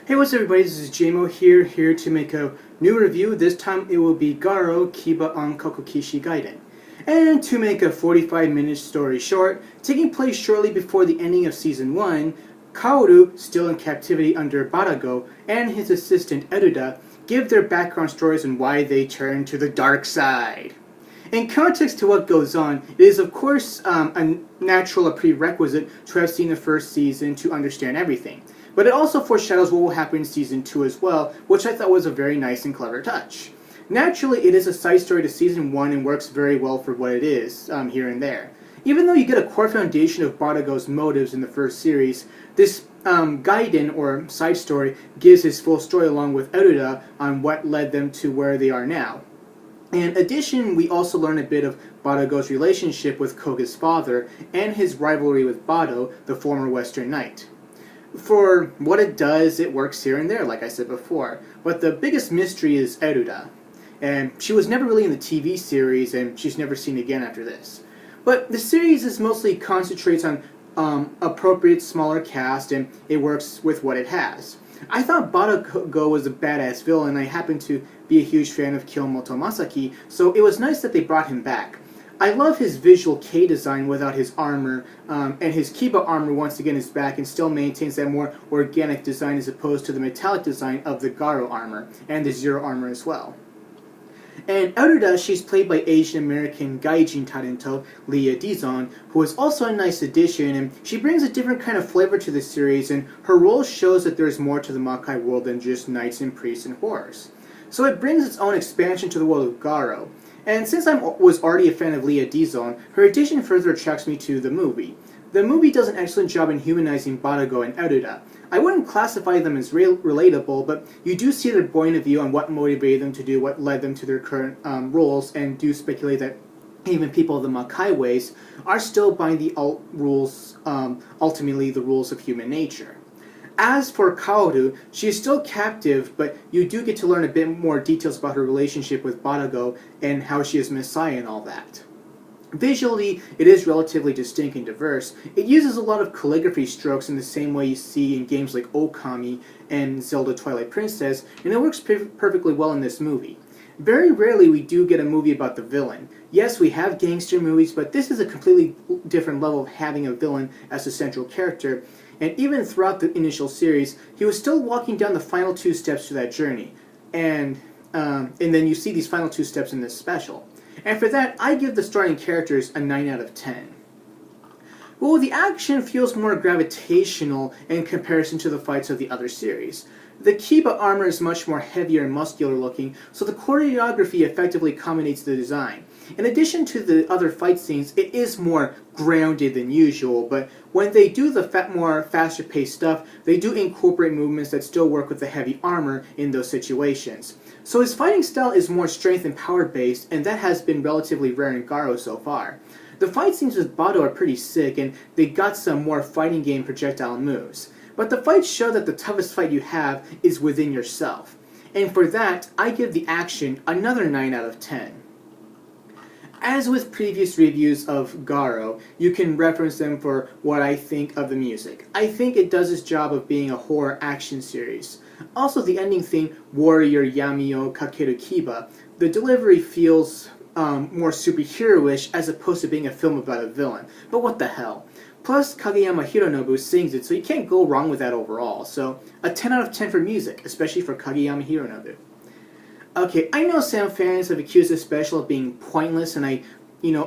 Hey, what's up everybody, this is JMo here to make a new review. This time it will be Garo Kiba Ankoku Kishi Gaiden. And to make a 45-minute story short, taking place shortly before the ending of Season 1, Kaoru, still in captivity under Barago, and his assistant Eruda give their background stories on why they turn to the dark side. In context to what goes on, it is of course a prerequisite to have seen the first season to understand everything. But it also foreshadows what will happen in Season 2 as well, which I thought was a very nice and clever touch. Naturally, it is a side story to Season 1 and works very well for what it is, here and there. Even though you get a core foundation of Barago's motives in the first series, this Gaiden, or side story, gives his full story along with Eruda on what led them to where they are now. In addition, we also learn a bit of Barago's relationship with Koga's father and his rivalry with Bado, the former Western Knight. For what it does, it works here and there, like I said before. But the biggest mystery is Eruda. And she was never really in the TV series, and she's never seen again after this. But the series is mostly concentrates on appropriate smaller cast, and it works with what it has. I thought Barago was a badass villain, and I happen to be a huge fan of JMo Tokusatsu, so it was nice that they brought him back. I love his visual K design without his armor, and his Kiba armor once again is back and still maintains that more organic design as opposed to the metallic design of the Garo armor, and the Zero armor as well. And Eruda, she's played by Asian American gaijin talento Leah Dizon, who is also a nice addition, and she brings a different kind of flavor to the series, and her role shows that there's more to the Makai world than just knights and priests and horrors. So it brings its own expansion to the world of Garo. And since I was already a fan of Leah Dizon, her addition further attracts me to the movie. The movie does an excellent job in humanizing Barago and Eruda. I wouldn't classify them as relatable, but you do see their point of view on what motivated them to do what led them to their current roles, and do speculate that even people of the Makai ways are still by the ultimately the rules of human nature. As for Kaoru, she is still captive, but you do get to learn a bit more details about her relationship with Barago and how she is Messiah and all that. Visually, it is relatively distinct and diverse. It uses a lot of calligraphy strokes in the same way you see in games like Okami and Zelda Twilight Princess, and it works perfectly well in this movie. Very rarely we do get a movie about the villain. Yes, we have gangster movies, but this is a completely different level of having a villain as a central character, and even throughout the initial series, he was still walking down the final two steps to that journey. And then you see these final two steps in this special. And for that, I give the starting characters a 9 out of 10. Well, the action feels more gravitational in comparison to the fights of the other series. The Kiba armor is much more heavier and muscular looking, so the choreography effectively accommodates the design. In addition to the other fight scenes, it is more grounded than usual, but when they do the more faster paced stuff, they do incorporate movements that still work with the heavy armor in those situations. So his fighting style is more strength and power based, and that has been relatively rare in Garo so far. The fight scenes with Bado are pretty sick, and they got some more fighting game projectile moves. But the fights show that the toughest fight you have is within yourself. And for that, I give the action another 9 out of 10. As with previous reviews of Garo, you can reference them for what I think of the music. I think it does its job of being a horror action series. Also, the ending theme, Warrior Yamio Kakeru Kiba, the delivery feels more superhero-ish as opposed to being a film about a villain. But what the hell. Plus, Kageyama Hironobu sings it, so you can't go wrong with that overall. So, a 10 out of 10 for music, especially for Kageyama Hironobu. Okay, I know some fans have accused this special of being pointless, and I,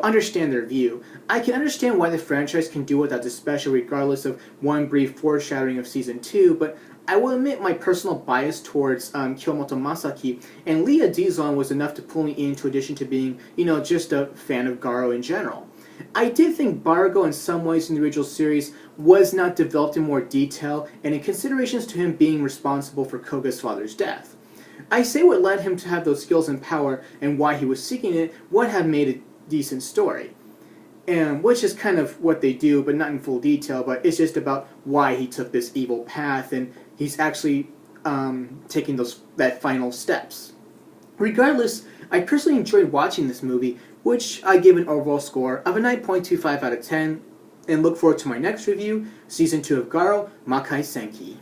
understand their view. I can understand why the franchise can do without the special regardless of one brief foreshadowing of Season 2, but I will admit my personal bias towards JMo Tokusatsu, and Leah Dizon was enough to pull me into addition to being, just a fan of Garo in general. I did think Barago in some ways in the original series was not developed in more detail, and in considerations to him being responsible for Koga's father's death. I say what led him to have those skills and power, and why he was seeking it, would have made a decent story. And which is kind of what they do, but not in full detail, but it's just about why he took this evil path, and he's actually taking that final steps. Regardless, I personally enjoyed watching this movie, which I give an overall score of a 9.25 out of 10, and look forward to my next review, Season 2 of Garo, Makai Senki.